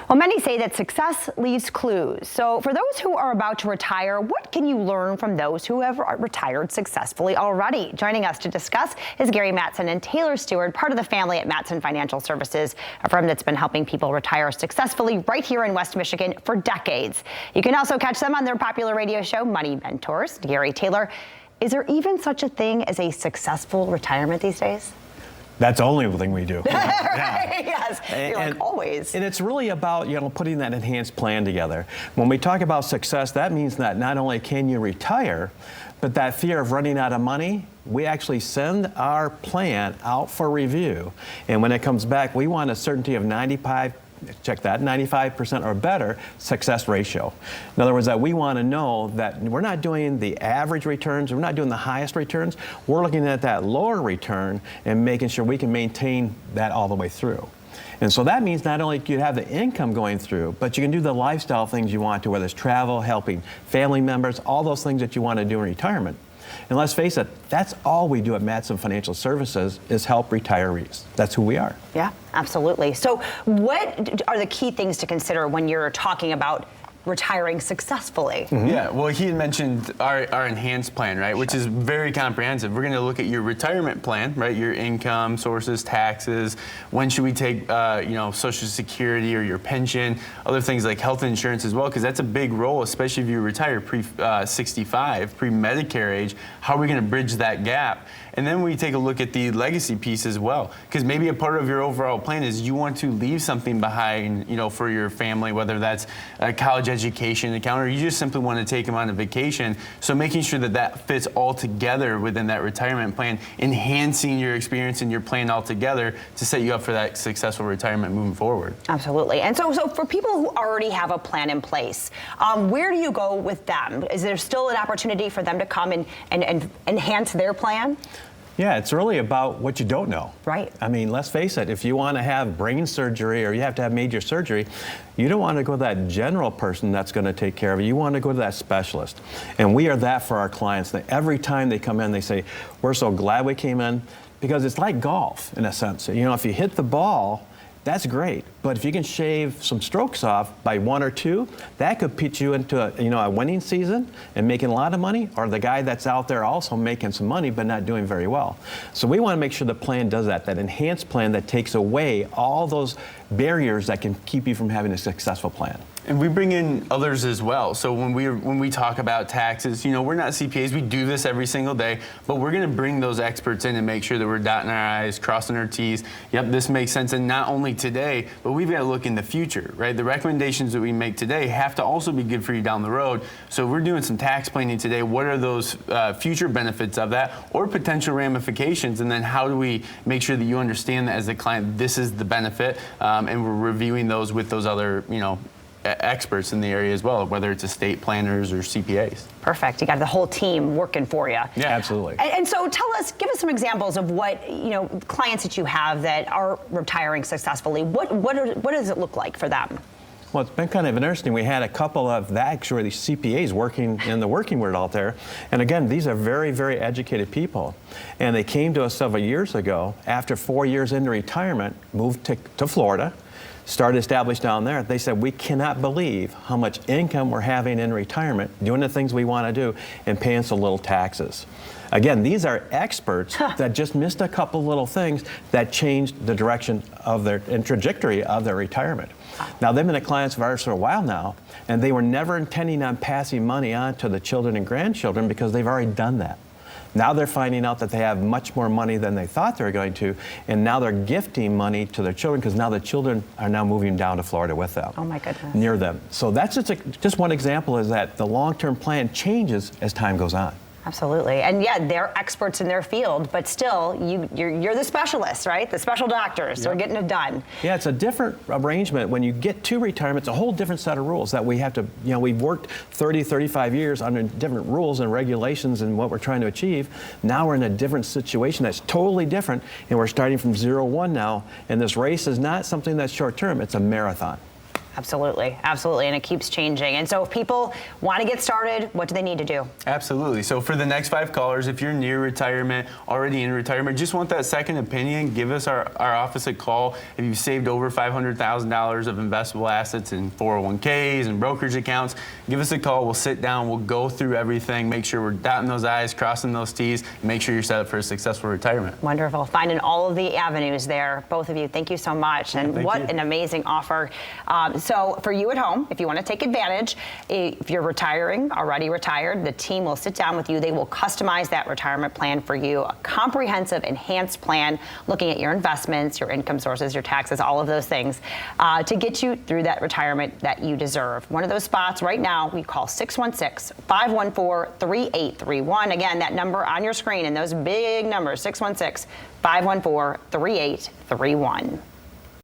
Well, many say that success leaves clues. So for those who are about to retire, what can you learn from those who have retired successfully already? Joining us to discuss is Mattson and Taylor Steward, part of the family at Mattson Financial Services, a firm that's been helping people retire successfully right here in West Michigan for decades. You can also catch them on their popular radio show, Money Mentors. Gary, Taylor, is there even such a thing as a successful retirement these days? That's the only thing we do. Right, yes, you're like always. And it's really about, putting that enhanced plan together. When we talk about success, that means that not only can you retire, but that fear of running out of money, we actually send our plan out for review. And when it comes back, we want a certainty of 95% or better success ratio. In other words, that we want to know that we're not doing the average returns, we're not doing the highest returns, we're looking at that lower return and making sure we can maintain that all the way through. And so that means not only do you have the income going through, but you can do the lifestyle things you want to, whether it's travel, helping family members, all those things that you want to do in retirement. And let's face it, that's all we do at Mattson Financial Services is help retirees. That's who we are. Yeah, absolutely. So what are the key things to consider when you're talking about retiring successfully? Mm-hmm. Yeah, well, he had mentioned our enhanced plan, right, which is very comprehensive. We're going to look at your retirement plan, right, your income sources, taxes, when should we take, Social Security or your pension, other things like health insurance as well, because that's a big role, especially if you retire pre-65, pre-Medicare age. How are we going to bridge that gap? And then we take a look at the legacy piece as well, because maybe a part of your overall plan is you want to leave something behind, for your family, whether that's a college education account or you just simply want to take them on a vacation. So making sure that that fits all together within that retirement plan, enhancing your experience and your plan altogether to set you up for that successful retirement moving forward. Absolutely. And so for people who already have a plan in place, where do you go with them? Is there still an opportunity for them to come and enhance their plan? Yeah, it's really about what you don't know. Right. I mean, let's face it, if you want to have brain surgery or you have to have major surgery, you don't want to go to that general person that's going to take care of you. You want to go to that specialist. And we are that for our clients. Every time they come in, they say, we're so glad we came in, because it's like golf in a sense. If you hit the ball, that's great. But if you can shave some strokes off by 1 or 2, that could put you into a winning season and making a lot of money, or the guy that's out there also making some money but not doing very well. So we want to make sure the plan does that enhanced plan that takes away all those barriers that can keep you from having a successful plan. And we bring in others as well. So when we talk about taxes, we're not CPAs. We do this every single day, but we're going to bring those experts in and make sure that we're dotting our I's, crossing our T's. Yep, this makes sense. And not only today, but we've got to look in the future, right? The recommendations that we make today have to also be good for you down the road. So if we're doing some tax planning today, what are those future benefits of that or potential ramifications? And then how do we make sure that you understand that as a client, this is the benefit, and we're reviewing those with those other, experts in the area as well, whether it's estate planners or CPAs. Perfect. You got the whole team working for you. Yeah, absolutely. And so give us some examples of what, clients that you have that are retiring successfully. What does it look like for them? Well, it's been kind of interesting. We had a couple of actually CPAs working in the working world out there. And again, these are very, very educated people. And they came to us several years ago after 4 years into retirement, moved to Florida, started established down there. They said, we cannot believe how much income we're having in retirement, doing the things we want to do, and paying so little taxes. Again, these are experts that just missed a couple little things that changed the direction of and trajectory of their retirement. Now, they've been the clients of ours for a while now, and they were never intending on passing money on to the children and grandchildren because they've already done that. Now they're finding out that they have much more money than they thought they were going to, and now they're gifting money to their children because now the children are now moving down to Florida with them. Oh my goodness. Near them. So that's just one example, is that the long-term plan changes as time goes on. Absolutely. And yeah, they're experts in their field, but still, you're the specialists, right? The special doctors who are getting it done. Yeah, it's a different arrangement. When you get to retirement, it's a whole different set of rules that we have to, we've worked 30, 35 years under different rules and regulations and what we're trying to achieve. Now we're in a different situation that's totally different, and we're starting from 0-1 now, and this race is not something that's short-term, it's a marathon. Absolutely, absolutely, and it keeps changing. And so if people want to get started, what do they need to do? Absolutely. So for the next 5 callers, if you're near retirement, already in retirement, just want that second opinion, give us our office a call. If you've saved over $500,000 of investable assets in 401ks and brokerage accounts, give us a call. We'll sit down, we'll go through everything, make sure we're dotting those I's, crossing those T's, and make sure you're set up for a successful retirement. Wonderful. Finding all of the avenues there, both of you. Thank you so much. And what an amazing offer. So for you at home, if you want to take advantage, if you're retiring, already retired, the team will sit down with you. They will customize that retirement plan for you, a comprehensive, enhanced plan, looking at your investments, your income sources, your taxes, all of those things, to get you through that retirement that you deserve. One of those spots right now, we call 616-514-3831. Again, that number on your screen and those big numbers, 616-514-3831.